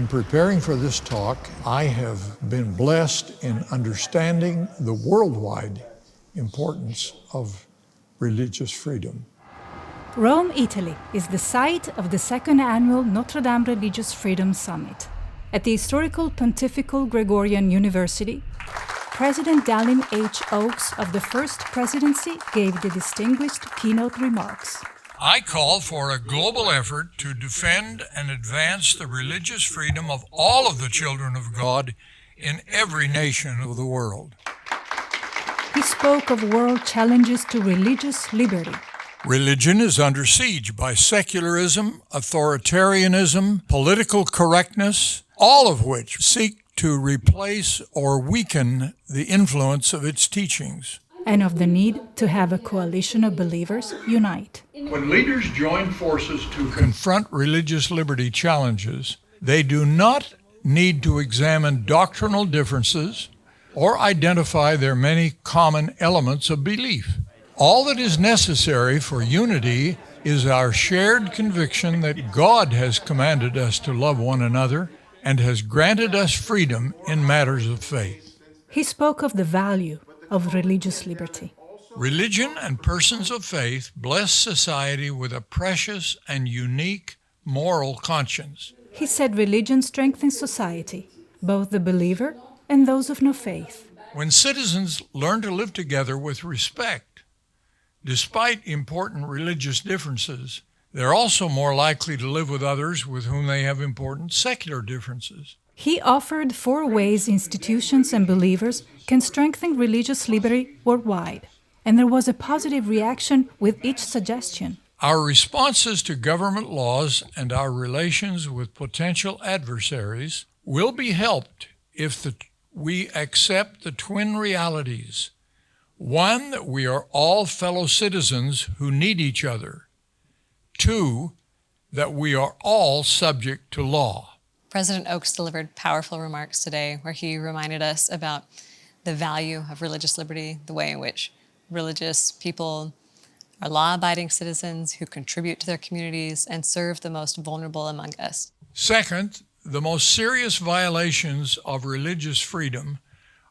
In preparing for this talk, I have been blessed in understanding the worldwide importance of religious freedom. Rome, Italy is the site of the second annual Notre Dame Religious Freedom Summit. At the historical Pontifical Gregorian University, President Dallin H. Oaks of the First Presidency gave the distinguished keynote remarks. I call for a global effort to defend and advance the religious freedom of all of the children of God in every nation of the world. He spoke of world challenges to religious liberty. Religion is under siege by secularism, authoritarianism, political correctness, all of which seek to replace or weaken the influence of its teachings. And of the need to have a coalition of believers unite. When leaders join forces to confront religious liberty challenges, they do not need to examine doctrinal differences or identify their many common elements of belief. All that is necessary for unity is our shared conviction that God has commanded us to love one another and has granted us freedom in matters of faith. He spoke of the value of religious liberty. Religion and persons of faith bless society with a precious and unique moral conscience. He said religion strengthens society, both the believer and those of no faith. When citizens learn to live together with respect, despite important religious differences, they're also more likely to live with others with whom they have important secular differences. He offered 4 ways institutions and believers can strengthen religious liberty worldwide, and there was a positive reaction with each suggestion. Our responses to government laws and our relations with potential adversaries will be helped if we accept the twin realities. One, that we are all fellow citizens who need each other. 2, that we are all subject to law. President Oaks delivered powerful remarks today where he reminded us about the value of religious liberty, the way in which religious people are law-abiding citizens who contribute to their communities and serve the most vulnerable among us. Second, the most serious violations of religious freedom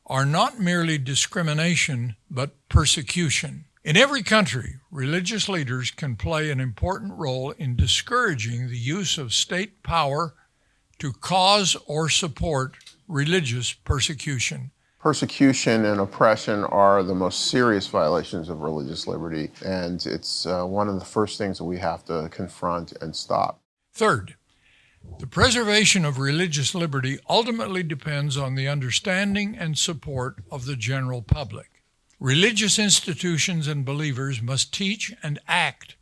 are not merely discrimination, but persecution. In every country, religious leaders can play an important role in discouraging the use of state power to cause or support religious persecution. Persecution and oppression are the most serious violations of religious liberty, and it's one of the first things that we have to confront and stop. Third, the preservation of religious liberty ultimately depends on the understanding and support of the general public. Religious institutions and believers must teach and act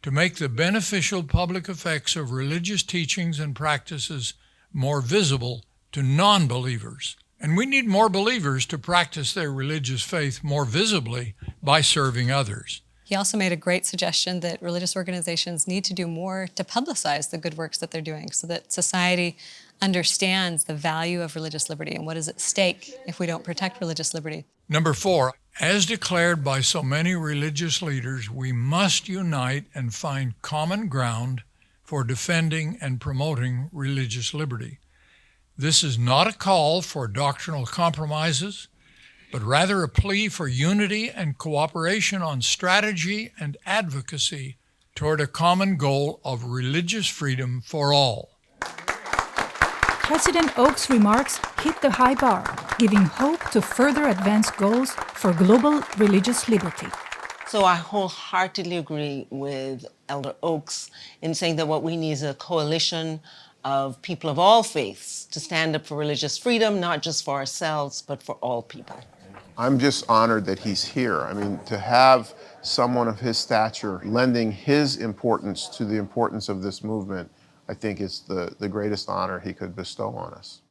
to make the beneficial public effects of religious teachings and practices more visible to non-believers. And we need more believers to practice their religious faith more visibly by serving others. He also made a great suggestion that religious organizations need to do more to publicize the good works that they're doing so that society understands the value of religious liberty and what is at stake if we don't protect religious liberty. Number 4, as declared by so many religious leaders, we must unite and find common ground for defending and promoting religious liberty. This is not a call for doctrinal compromises, but rather a plea for unity and cooperation on strategy and advocacy toward a common goal of religious freedom for all. President Oaks' remarks hit the high bar, giving hope to further advance goals for global religious liberty. So I wholeheartedly agree with Elder Oaks in saying that what we need is a coalition of people of all faiths to stand up for religious freedom, not just for ourselves, but for all people. I'm just honored that he's here. I mean, to have someone of his stature lending his importance to the importance of this movement, I think is the greatest honor he could bestow on us.